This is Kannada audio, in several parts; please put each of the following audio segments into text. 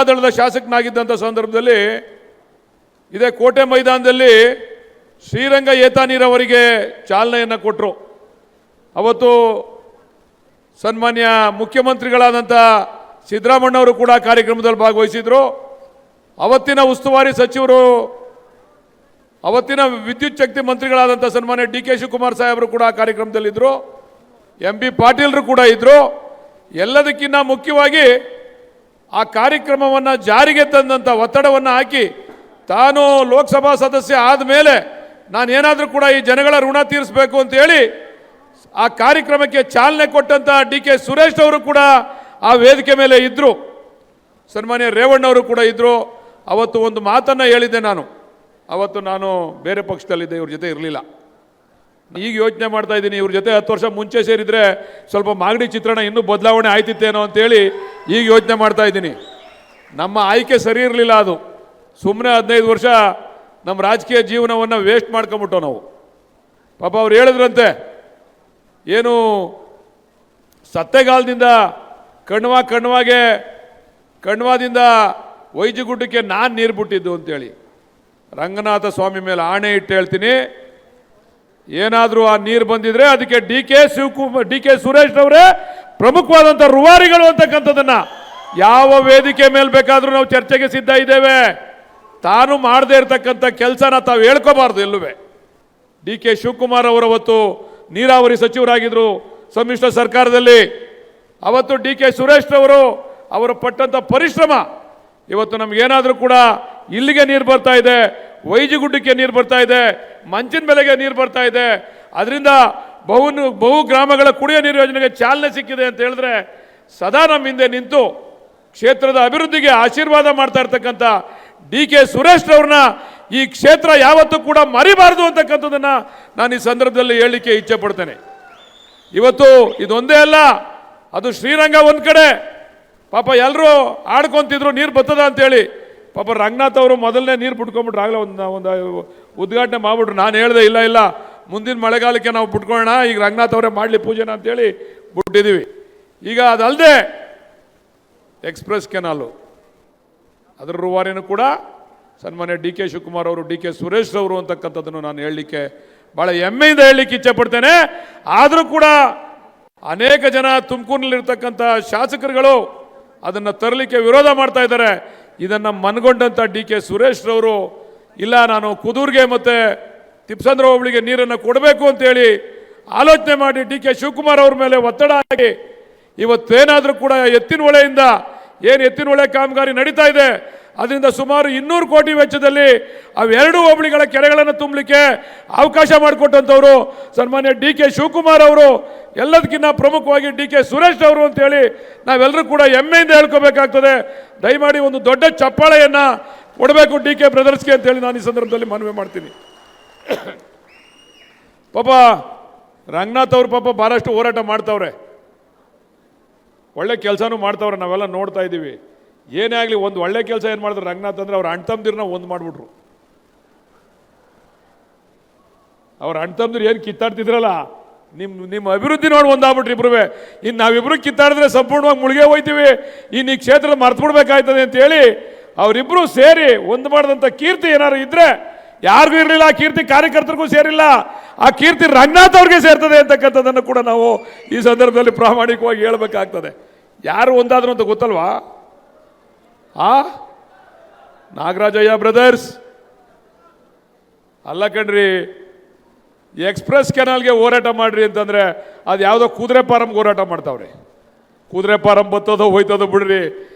ಜನತಾದಳದ ಶಾಸಕನಾಗಿದ್ದಂಥ ಸಂದರ್ಭದಲ್ಲಿ ಇದೇ ಕೋಟೆ ಮೈದಾನದಲ್ಲಿ ಶ್ರೀರಂಗ ಏತ ನೀರಾವರಿಗೆ ಚಾಲನೆಯನ್ನು ಕೊಟ್ಟರು. ಅವತ್ತು ಸನ್ಮಾನ್ಯ ಮುಖ್ಯಮಂತ್ರಿಗಳಾದಂಥ ಸಿದ್ದರಾಮಣ್ಣವರು ಕೂಡ ಕಾರ್ಯಕ್ರಮದಲ್ಲಿ ಭಾಗವಹಿಸಿದರು. ಅವತ್ತಿನ ಉಸ್ತುವಾರಿ ಸಚಿವರು, ಅವತ್ತಿನ ವಿದ್ಯುತ್ ಶಕ್ತಿ ಮಂತ್ರಿಗಳಾದಂಥ ಸನ್ಮಾನ್ಯ ಡಿ ಕೆ ಶಿವಕುಮಾರ್ ಸಾಹೇಬರು ಕೂಡ ಕಾರ್ಯಕ್ರಮದಲ್ಲಿದ್ದರು. ಎಂ ಬಿ ಪಾಟೀಲ್ರು ಕೂಡ ಇದ್ದರು. ಎಲ್ಲದಕ್ಕಿಂತ ಮುಖ್ಯವಾಗಿ ಆ ಕಾರ್ಯಕ್ರಮವನ್ನು ಜಾರಿಗೆ ತಂದಂಥ ಒತ್ತಡವನ್ನು ಹಾಕಿ ತಾನು ಲೋಕಸಭಾ ಸದಸ್ಯ ಆದಮೇಲೆ ನಾನೇನಾದರೂ ಕೂಡ ಈ ಜನಗಳ ಋಣ ತೀರಿಸಬೇಕು ಅಂತೇಳಿ ಆ ಕಾರ್ಯಕ್ರಮಕ್ಕೆ ಚಾಲನೆ ಕೊಟ್ಟಂಥ ಡಿ ಕೆ ಸುರೇಶ್ ಅವರು ಕೂಡ ಆ ವೇದಿಕೆ ಮೇಲೆ ಇದ್ದರು. ಸನ್ಮಾನ್ಯ ರೇವಣ್ಣವರು ಕೂಡ ಇದ್ದರು. ಅವತ್ತು ಒಂದು ಮಾತನ್ನು ಹೇಳಿದ್ದೆ ನಾನು. ಅವತ್ತು ನಾನು ಬೇರೆ ಪಕ್ಷದಲ್ಲಿದ್ದೆ, ಇವ್ರ ಜೊತೆ ಇರಲಿಲ್ಲ. ಈಗ ಯೋಚನೆ ಮಾಡ್ತಾ ಇದ್ದೀನಿ, ಇವ್ರ ಜೊತೆ 10 ವರ್ಷ ಮುಂಚೆ ಸೇರಿದರೆ ಸ್ವಲ್ಪ ಮಾಗಡಿ ಚಿತ್ರಣ ಇನ್ನೂ ಬದಲಾವಣೆ ಆಯ್ತಿತ್ತೇನೋ ಅಂತೇಳಿ ಈಗ ಯೋಚನೆ ಮಾಡ್ತಾ ಇದ್ದೀನಿ. ನಮ್ಮ ಆಯ್ಕೆ ಸರಿ ಇರಲಿಲ್ಲ. ಅದು ಸುಮ್ಮನೆ 15 ವರ್ಷ ನಮ್ಮ ರಾಜಕೀಯ ಜೀವನವನ್ನು ವೇಸ್ಟ್ ಮಾಡ್ಕೊಂಬಿಟ್ಟೋ ನಾವು. ಪಾಪ ಅವ್ರು ಹೇಳಿದ್ರಂತೆ, ಏನು ಸತ್ತೆಗಾಲದಿಂದ ಕಣ್ವಾದಿಂದ ವೈಜಗುಡ್ಡಕ್ಕೆ ನಾನು ನೀರು ಬಿಟ್ಟಿದ್ದು ಅಂತೇಳಿ. ರಂಗನಾಥ ಸ್ವಾಮಿ ಮೇಲೆ ಆಣೆ ಇಟ್ಟು ಹೇಳ್ತೀನಿ, ಏನಾದರೂ ಆ ನೀರು ಬಂದಿದ್ರೆ ಅದಕ್ಕೆ ಡಿ ಕೆ ಸುರೇಶ್ ಅವರೇ ಪ್ರಮುಖವಾದಂಥ ರೂವಾರಿಗಳು ಅಂತಕ್ಕಂಥದ್ದನ್ನು ಯಾವ ವೇದಿಕೆ ಮೇಲೆ ಬೇಕಾದರೂ ನಾವು ಚರ್ಚೆಗೆ ಸಿದ್ಧ ಇದ್ದೇವೆ. ತಾನು ಮಾಡದೇ ಇರತಕ್ಕಂಥ ಕೆಲಸನ ತಾವು ಹೇಳ್ಕೋಬಾರ್ದು ಎಲ್ಲುವೆ. ಡಿ ಕೆ ಶಿವಕುಮಾರ್ ಅವರು ಅವತ್ತು ನೀರಾವರಿ ಸಚಿವರಾಗಿದ್ದರು ಸಮ್ಮಿಶ್ರ ಸರ್ಕಾರದಲ್ಲಿ. ಅವತ್ತು ಡಿ ಕೆ ಸುರೇಶ್ ಅವರು ಪಟ್ಟಂಥ ಪರಿಶ್ರಮ ಇವತ್ತು ನಮಗೇನಾದರೂ ಕೂಡ ಇಲ್ಲಿಗೆ ನೀರು ಬರ್ತಾ ಇದೆ, ವೈಜಿಗುಡ್ಡಕ್ಕೆ ನೀರು ಬರ್ತಾ ಇದೆ, ಮಂಚಿನ ಬೆಲೆಗೆ ನೀರು ಬರ್ತಾ ಇದೆ. ಅದರಿಂದ ಬಹು ಗ್ರಾಮಗಳ ಕುಡಿಯೋ ನೀರು ಯೋಜನೆಗೆ ಚಾಲನೆ ಸಿಕ್ಕಿದೆ ಅಂತ ಹೇಳಿದ್ರೆ ಸದಾ ನಮ್ಮ ಹಿಂದೆ ನಿಂತು ಕ್ಷೇತ್ರದ ಅಭಿವೃದ್ಧಿಗೆ ಆಶೀರ್ವಾದ ಮಾಡ್ತಾ ಇರ್ತಕ್ಕಂಥ ಡಿ ಕೆ ಸುರೇಶ್ ಅವ್ರನ್ನ ಈ ಕ್ಷೇತ್ರ ಯಾವತ್ತೂ ಕೂಡ ಮರಿಬಾರದು ಅಂತಕ್ಕಂಥದ್ದನ್ನು ನಾನು ಈ ಸಂದರ್ಭದಲ್ಲಿ ಹೇಳಲಿಕ್ಕೆ ಇಚ್ಛೆ ಪಡ್ತೇನೆ. ಇವತ್ತು ಇದೊಂದೇ ಅಲ್ಲ, ಅದು ಶ್ರೀರಂಗ ಒಂದು ಕಡೆ ಪಾಪ ಎಲ್ಲರೂ ಆಡ್ಕೊಂತಿದ್ರು ನೀರು ಬರ್ತದ ಅಂತೇಳಿ. ಪಾಪ ರಂಗನಾಥ್ ಅವರು ಮೊದಲನೇ ನೀರು ಬಿಟ್ಕೊಂಡ್ಬಿಟ್ರು. ಆಗಲೇ ಒಂದು ಉದ್ಘಾಟನೆ ಮಾಡಿಬಿಟ್ರು. ನಾನು ಹೇಳಿದೆ, ಇಲ್ಲ ಮುಂದಿನ ಮಳೆಗಾಲಕ್ಕೆ ನಾವು ಬಿಟ್ಕೊಳ್ಳೋಣ, ಈಗ ರಂಗನಾಥ್ ಅವರೇ ಮಾಡಲಿ ಪೂಜೆನ ಅಂತೇಳಿ ಬಿಟ್ಟಿದ್ದೀವಿ. ಈಗ ಅದಲ್ಲದೆ ಎಕ್ಸ್ಪ್ರೆಸ್ ಕೆನಾಲು ಅದರ ರೂವಾರಿನೂ ಕೂಡ ಸನ್ಮಾನ್ಯ ಡಿ ಕೆ ಶಿವಕುಮಾರ್ ಅವರು, ಡಿ ಕೆ ಸುರೇಶ್ ಅವರು ಅಂತಕ್ಕಂಥದ್ದನ್ನು ನಾನು ಹೇಳಲಿಕ್ಕೆ ಭಾಳ ಹೆಮ್ಮೆಯಿಂದ ಹೇಳಲಿಕ್ಕೆ ಇಚ್ಛೆ ಪಡ್ತೇನೆ. ಆದರೂ ಕೂಡ ಅನೇಕ ಜನ ತುಮಕೂರಿನಲ್ಲಿರ್ತಕ್ಕಂಥ ಶಾಸಕರುಗಳು ಅದನ್ನು ತರಲಿಕ್ಕೆ ವಿರೋಧ ಮಾಡ್ತಾ ಇದ್ದಾರೆ. ಇದನ್ನು ಮನಗೊಂಡಂಥ ಡಿ ಕೆ ಸುರೇಶ್ ರವರು, ಇಲ್ಲ ನಾನು ಕುದೂರ್ಗೆ ಮತ್ತು ತಿಪ್ಸಂದ್ರ ಹೋಬಳಿಗೆ ನೀರನ್ನು ಕೊಡಬೇಕು ಅಂತೇಳಿ ಆಲೋಚನೆ ಮಾಡಿ ಡಿ ಕೆ ಶಿವಕುಮಾರ್ ಅವ್ರ ಮೇಲೆ ಒತ್ತಡ ಹಾಕಿ ಇವತ್ತೇನಾದರೂ ಕೂಡ ಎತ್ತಿನ ಹೊಳೆ ಕಾಮಗಾರಿ ನಡೀತಾ ಇದೆ. ಅದರಿಂದ ಸುಮಾರು 200 ಕೋಟಿ ವೆಚ್ಚದಲ್ಲಿ ಅವೆರಡು ಹೋಬಳಿಗಳ ಕೆರೆಗಳನ್ನು ತುಂಬಲಿಕ್ಕೆ ಅವಕಾಶ ಮಾಡಿಕೊಟ್ಟಂಥವ್ರು ಸನ್ಮಾನ್ಯ ಡಿ ಕೆ ಶಿವಕುಮಾರ್ ಅವರು. ಎಲ್ಲದಕ್ಕಿಂತ ಪ್ರಮುಖವಾಗಿ ಡಿ ಕೆ ಸುರೇಶ್ ಅವರು ಅಂತೇಳಿ ನಾವೆಲ್ಲರೂ ಕೂಡ ಹೆಮ್ಮೆಯಿಂದ ಹೇಳ್ಕೋಬೇಕಾಗ್ತದೆ. ದಯಮಾಡಿ ಒಂದು ದೊಡ್ಡ ಚಪ್ಪಾಳೆಯನ್ನು ಕೊಡಬೇಕು ಡಿ ಕೆ ಬ್ರದರ್ಸ್ಗೆ ಅಂತೇಳಿ ನಾನು ಈ ಸಂದರ್ಭದಲ್ಲಿ ಮನವಿ ಮಾಡ್ತೀನಿ. ಪಾಪ ರಂಗನಾಥ್ ಅವರು ಪಾಪ ಭಾಳಷ್ಟು ಹೋರಾಟ ಮಾಡ್ತಾವ್ರೆ, ಒಳ್ಳೆ ಕೆಲಸನೂ ಮಾಡ್ತಾವ್ರೆ, ನಾವೆಲ್ಲ ನೋಡ್ತಾ ಇದ್ದೀವಿ. ಏನೇ ಆಗಲಿ ಒಂದು ಒಳ್ಳೆ ಕೆಲಸ ಏನು ಮಾಡಿದ್ರು ರಂಗನಾಥ್ ಅಂದರೆ ಅವ್ರ ಅಣ್ಣ ತಮ್ಮದಿರನ್ನ ಒಂದು ಮಾಡಿಬಿಟ್ರು. ಅವ್ರ ಅಣ್ಣ ತಮ್ಮದಿರು ಏನು ಕಿತ್ತಾಡ್ತಿದ್ರಲ್ಲ, ನಿಮ್ಮ ಅಭಿವೃದ್ಧಿ ನೋಡಿ ಒಂದಾಗ್ಬಿಟ್ರಿ ಇಬ್ರು. ಇನ್ನು ನಾವಿಬ್ರು ಕಿತ್ತಾಡಿದ್ರೆ ಸಂಪೂರ್ಣವಾಗಿ ಮುಳುಗೆ ಹೋಯ್ತೀವಿ, ಇನ್ನು ಈ ಕ್ಷೇತ್ರ ಮರ್ತು ಬಿಡ್ಬೇಕಾಯ್ತದೆ ಅಂತೇಳಿ ಅವರಿಬ್ಬರು ಸೇರಿ ಒಂದು ಮಾಡಿದಂಥ ಕೀರ್ತಿ ಏನಾದ್ರು ಇದ್ರೆ ಯಾರಿಗೂ ಇರಲಿಲ್ಲ. ಆ ಕೀರ್ತಿ ಕಾರ್ಯಕರ್ತರಿಗೂ ಸೇರಿಲ್ಲ, ಆ ಕೀರ್ತಿ ರಂಗನಾಥ್ ಅವ್ರಿಗೆ ಸೇರ್ತದೆ ಅಂತಕ್ಕಂಥದ್ದನ್ನು ಕೂಡ ನಾವು ಈ ಸಂದರ್ಭದಲ್ಲಿ ಪ್ರಾಮಾಣಿಕವಾಗಿ ಹೇಳಬೇಕಾಗ್ತದೆ. ಯಾರು ಒಂದಾದ್ರು ಅಂತ ಗೊತ್ತಲ್ವಾ? ನಾಗರಾಜಯ್ಯ ಬ್ರದರ್ಸ್ ಅಲ್ಲ ಕಣ್ರಿ. ಎಕ್ಸ್ಪ್ರೆಸ್ ಕೆನಾಲ್ಗೆ ಹೋರಾಟ ಮಾಡ್ರಿ ಅಂತಂದ್ರೆ ಅದು ಯಾವುದೋ ಕುದುರೆ ಫಾರಮ್ಗೆ ಹೋರಾಟ ಮಾಡ್ತಾವ್ರಿ. ಕುದುರೆ ಫಾರಮ್ ಬತ್ತೋದೋ ಹೋಯ್ತದೋ ಬಿಡ್ರಿ.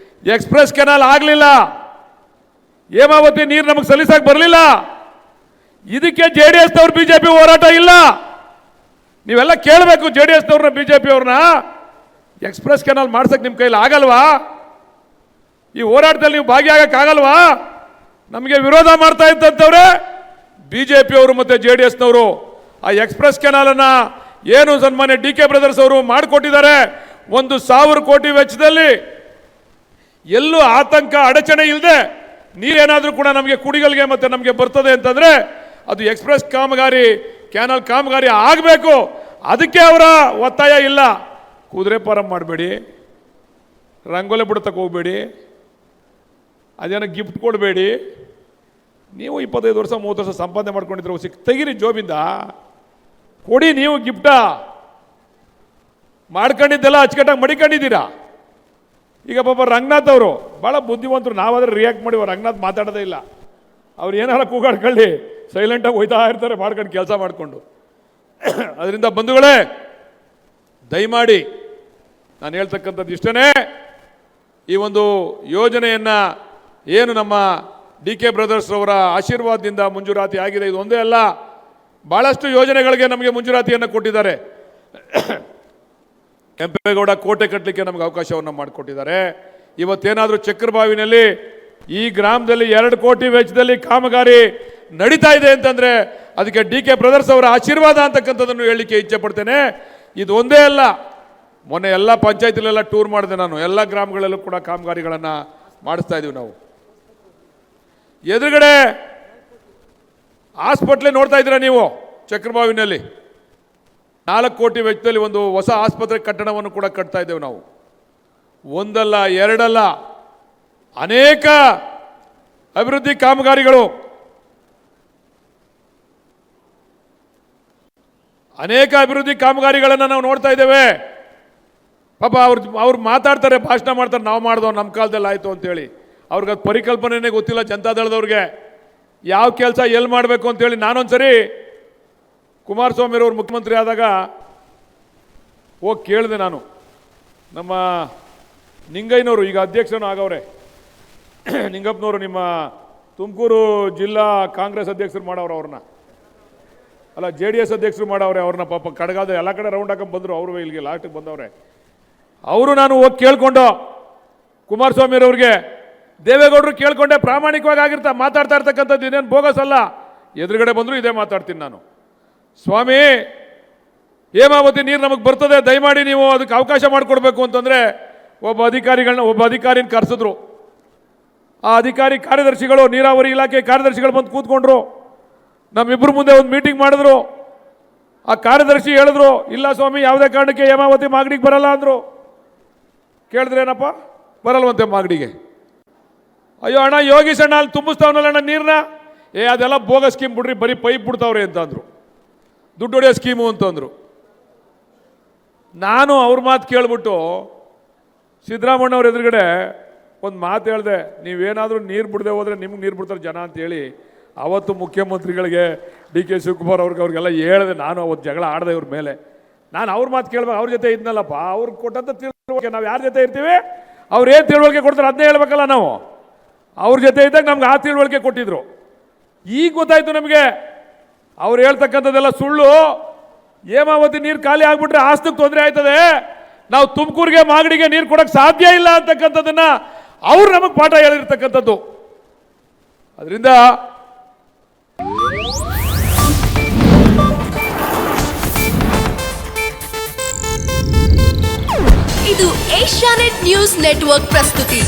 ಎಕ್ಸ್ಪ್ರೆಸ್ ಕೆನಾಲ್ ಆಗಲಿಲ್ಲ, ಹೇಮಾವತಿ ನೀರು ನಮಗೆ ಸಲ್ಲಿಸಕ್ಕೆ ಬರಲಿಲ್ಲ. ಇದಕ್ಕೆ JDS ನವ್ರು ಬಿಜೆಪಿ ಹೋರಾಟ ಇಲ್ಲ. ನೀವೆಲ್ಲ ಕೇಳಬೇಕು JDS ನವ್ರನ್ನ, ಬಿಜೆಪಿ ಅವ್ರನ್ನ. ಎಕ್ಸ್ಪ್ರೆಸ್ ಕೆನಾಲ್ ಮಾಡ್ಸಕ್ಕೆ ನಿಮ್ಮ ಕೈಲಿ ಆಗಲ್ವಾ? ಈ ಹೋರಾಟದಲ್ಲಿ ನೀವು ಭಾಗಿಯಾಗಕ್ಕಾಗಲ್ವಾ? ನಮಗೆ ವಿರೋಧ ಮಾಡ್ತಾ ಇದ್ದಂಥವ್ರೆ ಬಿಜೆಪಿ ಅವರು ಮತ್ತು JDS ನವರು. ಆ ಎಕ್ಸ್ಪ್ರೆಸ್ ಕೆನಾಲನ್ನು ಏನು ಸನ್ಮಾನ್ಯ ಡಿ ಕೆ ಬ್ರದರ್ಸ್ ಅವರು ಮಾಡಿಕೊಟ್ಟಿದ್ದಾರೆ, 1,000 ಕೋಟಿ ವೆಚ್ಚದಲ್ಲಿ ಎಲ್ಲೂ ಆತಂಕ ಅಡಚಣೆ ಇಲ್ಲದೆ ನೀರೇನಾದರೂ ಕೂಡ ನಮಗೆ ಕುಡಿಗಳಿಗೆ ಮತ್ತು ನಮಗೆ ಬರ್ತದೆ ಅಂತಂದರೆ ಅದು ಎಕ್ಸ್ಪ್ರೆಸ್ ಕೆನಾಲ್ ಕಾಮಗಾರಿ ಆಗಬೇಕು. ಅದಕ್ಕೆ ಅವರ ಒತ್ತಾಯ ಇಲ್ಲ. ಕುದುರೆ ಫಾರಂ ಮಾಡಬೇಡಿ, ರಂಗೋಲೆ ಬಿಡತಕ್ಕೆ ಹೋಗಬೇಡಿ, ಅದೇನೋ ಗಿಫ್ಟ್ ಕೊಡಬೇಡಿ, ನೀವು 25 ವರ್ಷ 30 ವರ್ಷ ಸಂಪಾದನೆ ಮಾಡ್ಕೊಂಡಿದ್ರೆ ತೆಗೀರಿ ಜೋಬಿಂದ ಕೊಡಿ, ನೀವು ಗಿಫ್ಟಾ ಮಾಡ್ಕೊಂಡಿದ್ದೆಲ್ಲ ಅಚ್ಚುಕಟ್ಟಾಗಿ ಮಡಿಕೊಂಡಿದ್ದೀರಾ. ಈಗ ಪಾಪ ರಂಗನಾಥ್ ಅವರು ಭಾಳ ಬುದ್ಧಿವಂತರು, ನಾವಾದ್ರೆ ರಿಯಾಕ್ಟ್ ಮಾಡಿ ರಂಗನಾಥ್ ಮಾತಾಡೋದೇ ಇಲ್ಲ. ಅವ್ರು ಏನಾರ ಕೂಗಾಡ್ಕೊಳ್ಳಿ, ಸೈಲೆಂಟಾಗಿ ಹೋಯ್ತಾ ಇರ್ತಾರೆ ಮಾಡ್ಕೊಂಡು ಕೆಲಸ ಮಾಡಿಕೊಂಡು. ಅದರಿಂದ ಬಂಧುಗಳೇ, ದಯಮಾಡಿ ನಾನು ಹೇಳ್ತಕ್ಕಂಥದ್ದು ಇಷ್ಟೇ, ಈ ಒಂದು ಯೋಜನೆಯನ್ನು ಏನು ನಮ್ಮ DK ಬ್ರದರ್ಸ್ ಅವರ ಆಶೀರ್ವಾದದಿಂದ ಮಂಜೂರಾತಿ ಆಗಿದೆ, ಇದು ಒಂದೇ ಅಲ್ಲ, ಭಾಳಷ್ಟು ಯೋಜನೆಗಳಿಗೆ ನಮಗೆ ಮಂಜೂರಾತಿಯನ್ನು ಕೊಟ್ಟಿದ್ದಾರೆ. ಕೆಂಪೇಗೌಡ ಕೋಟೆ ಕಟ್ಟಲಿಕ್ಕೆ ನಮಗೆ ಅವಕಾಶವನ್ನು ಮಾಡಿಕೊಟ್ಟಿದ್ದಾರೆ. ಇವತ್ತೇನಾದರೂ ಚಕ್ರಬಾವಿನಲ್ಲಿ ಈ ಗ್ರಾಮದಲ್ಲಿ 2 ಕೋಟಿ ವೆಚ್ಚದಲ್ಲಿ ಕಾಮಗಾರಿ ನಡೀತಾ ಇದೆ ಅಂತಂದರೆ ಅದಕ್ಕೆ DK ಬ್ರದರ್ಸ್ ಅವರ ಆಶೀರ್ವಾದ ಅಂತಕ್ಕಂಥದ್ದನ್ನು ಹೇಳಲಿಕ್ಕೆ ಇಚ್ಛೆ ಪಡ್ತೇನೆ. ಇದು ಒಂದೇ ಅಲ್ಲ, ಮೊನ್ನೆ ಎಲ್ಲ ಪಂಚಾಯತಿಲೆಲ್ಲ ಟೂರ್ ಮಾಡಿದೆ ನಾನು, ಎಲ್ಲ ಗ್ರಾಮಗಳಲ್ಲೂ ಕೂಡ ಕಾಮಗಾರಿಗಳನ್ನು ಮಾಡಿಸ್ತಾ ಇದ್ದೀವಿ ನಾವು. ಎದುರುಗಡೆ ಹಾಸ್ಪಿಟ್ಲೇ ನೋಡ್ತಾ ಇದ್ದೀರಾ ನೀವು, ಚಕ್ರಬಾವಿನಲ್ಲಿ 4 ಕೋಟಿ ವೆಚ್ಚದಲ್ಲಿ ಒಂದು ಹೊಸ ಆಸ್ಪತ್ರೆ ಕಟ್ಟಡವನ್ನು ಕೂಡ ಕಟ್ತಾ ಇದ್ದೇವೆ ನಾವು. ಒಂದಲ್ಲ ಎರಡಲ್ಲ, ಅನೇಕ ಅಭಿವೃದ್ಧಿ ಕಾಮಗಾರಿಗಳು, ಅನೇಕ ಅಭಿವೃದ್ಧಿ ಕಾಮಗಾರಿಗಳನ್ನು ನಾವು ನೋಡ್ತಾ ಇದ್ದೇವೆ. ಪಾಪ ಅವ್ರು ಮಾತಾಡ್ತಾರೆ, ಭಾಷಣ ಮಾಡ್ತಾರೆ, ನಾವು ಮಾಡಿದೋ ನಮ್ಮ ಕಾಲದಲ್ಲಿ ಆಯಿತು ಅಂತೇಳಿ. ಅವ್ರಿಗೆ ಅದು ಪರಿಕಲ್ಪನೆನೇ ಗೊತ್ತಿಲ್ಲ ಜನತಾದಳದವ್ರಿಗೆ, ಯಾವ ಕೆಲಸ ಎಲ್ಲಿ ಮಾಡಬೇಕು ಅಂತೇಳಿ. ನಾನೊಂದ್ಸರಿ ಕುಮಾರಸ್ವಾಮಿರವ್ರು ಮುಖ್ಯಮಂತ್ರಿ ಆದಾಗ ಹೋಗಿ ಕೇಳಿದೆ ನಾನು, ನಮ್ಮ ನಿಂಗಯ್ಯನವರು ಈಗ ಅಧ್ಯಕ್ಷನೂ ಆಗವ್ರೆ, ನಿಂಗಪ್ಪನವರು ನಿಮ್ಮ ತುಮಕೂರು ಜಿಲ್ಲಾ ಕಾಂಗ್ರೆಸ್ ಅಧ್ಯಕ್ಷರು ಮಾಡವ್ರೆ, ಅವ್ರನ್ನ ಅಲ್ಲ JDS ಅಧ್ಯಕ್ಷರು ಮಾಡವ್ರೆ ಅವ್ರನ್ನ. ಪಾಪ ಕಡಗಾದ ಎಲ್ಲ ಕಡೆ ರೌಂಡ್ ಹಾಕೊಂಡು ಬಂದರು, ಅವರು ಇಲ್ಲಿಗೆ ಲಾಸ್ಟಿಗೆ ಬಂದವ್ರೆ. ಅವರು ನಾನು ಹೋಗಿ ಕೇಳ್ಕೊಂಡು ಕುಮಾರಸ್ವಾಮಿರವ್ರಿಗೆ, ದೇವೇಗೌಡರು ಕೇಳ್ಕೊಂಡೆ, ಪ್ರಾಮಾಣಿಕವಾಗಿ ಮಾತಾಡ್ತಾ ಇರ್ತಕ್ಕಂಥದ್ದು ಇನ್ನೇನು ಬೋಗಸ್ ಅಲ್ಲ. ಎದುರುಗಡೆ ಬಂದರೂ ಇದೇ ಮಾತಾಡ್ತೀನಿ ನಾನು, ಸ್ವಾಮಿ ಹೇಮಾವತಿ ನೀರು ನಮಗೆ ಬರ್ತದೆ, ದಯಮಾಡಿ ನೀವು ಅದಕ್ಕೆ ಅವಕಾಶ ಮಾಡಿಕೊಡ್ಬೇಕು ಅಂತಂದರೆ ಒಬ್ಬ ಅಧಿಕಾರಿನ ಕರೆಸಿದ್ರು. ಆ ಅಧಿಕಾರಿ ಕಾರ್ಯದರ್ಶಿಗಳು, ನೀರಾವರಿ ಇಲಾಖೆ ಕಾರ್ಯದರ್ಶಿಗಳು ಬಂದು ಕೂತ್ಕೊಂಡ್ರು, ನಮ್ಮಿಬ್ಬರು ಮುಂದೆ ಒಂದು ಮೀಟಿಂಗ್ ಮಾಡಿದ್ರು. ಆ ಕಾರ್ಯದರ್ಶಿ ಹೇಳಿದ್ರು, ಇಲ್ಲ ಸ್ವಾಮಿ ಯಾವುದೇ ಕಾರಣಕ್ಕೆ ಹೇಮಾವತಿ ಮಾಗಡಿಗೆ ಬರಲ್ಲ ಅಂದರು. ಕೇಳಿದ್ರೇನಪ್ಪ, ಬರಲ್ವಂತೆ ಮಾಗಡಿಗೆ. ಅಯ್ಯೋ ಅಣ್ಣ, ಯೋಗೀಶ್ ಅಣ್ಣ ಅಲ್ಲಿ ತುಂಬಿಸ್ತಾವನಲ್ಲ ಅಣ್ಣ ನೀರನ್ನ, ಅದೆಲ್ಲ ಬೋಗ ಸ್ಕೀಮ್ ಬಿಡ್ರಿ, ಬರೀ ಪೈಪ್ ಬಿಡ್ತಾವ್ರೆ ಅಂತಂದರು, ದುಡ್ಡು ಹೊಡೆಯೋ ಸ್ಕೀಮು ಅಂತಂದರು. ನಾನು ಅವ್ರ ಮಾತು ಕೇಳ್ಬಿಟ್ಟು ಸಿದ್ದರಾಮಣ್ಣವ್ರ ಎದುರುಗಡೆ ಒಂದು ಮಾತು ಹೇಳಿದೆ, ನೀವೇನಾದರೂ ನೀರು ಬಿಡದೆ ಹೋದರೆ ನಿಮ್ಗೆ ನೀರು ಬಿಡ್ತಾರೆ ಜನ ಅಂತೇಳಿ. ಅವತ್ತು ಮುಖ್ಯಮಂತ್ರಿಗಳಿಗೆ DK ಶಿವಕುಮಾರ್ ಅವ್ರಿಗೆಲ್ಲ ಹೇಳಿದೆ. ನಾನು ಅವತ್ತು ಜಗಳ ಆಡಿದೆ ಇವ್ರ ಮೇಲೆ. ನಾನು ಅವ್ರ ಮಾತು ಕೇಳ್ಬೇಕು, ಅವ್ರ ಜೊತೆ ಇದ್ನಲ್ಲಪ್ಪ, ಅವ್ರು ಕೊಟ್ಟಂತ ತಿಳುವಳಿಕೆ, ನಾವು ಯಾರ ಜೊತೆ ಇರ್ತೀವಿ ಅವ್ರು ಏನು ತಿಳುವಳಿಕೆ ಕೊಡ್ತಾರೆ ಅದನ್ನೇ ಹೇಳ್ಬೇಕಲ್ಲ ನಾವು. ಅವ್ರ ಜೊತೆ ಇದ್ದಾಗ ನಮ್ಗೆ ಆ ತಿಳುವಳಿಕೆ ಕೊಟ್ಟಿದ್ರು. ಈಗ ಗೊತ್ತಾಯ್ತು ನಮಗೆ ಅವ್ರು ಹೇಳ್ತಕ್ಕಂಥದ್ದೆಲ್ಲ ಸುಳ್ಳು. ಹೇಮಾವತಿ ನೀರು ಖಾಲಿ ಆಗ್ಬಿಟ್ರೆ ಆಸ್ತಕ್ಕೆ ತೊಂದರೆ ಆಯ್ತದೆ, ನಾವು ತುಮಕೂರಿಗೆ ಮಾಗಡಿಗೆ ನೀರು ಕೊಡಕ್ಕೆ ಸಾಧ್ಯ ಇಲ್ಲ ಅಂತಕ್ಕಂಥದ್ದನ್ನ ಅವ್ರು ನಮಗೆ ಪಾಠ ಹೇಳಿರ್ತಕ್ಕಂಥದ್ದು. ಅದರಿಂದ ಇದು ಏಷ್ಯಾನೆಟ್ ನ್ಯೂಸ್ ನೆಟ್ವರ್ಕ್ ಪ್ರಸ್ತುತಿ.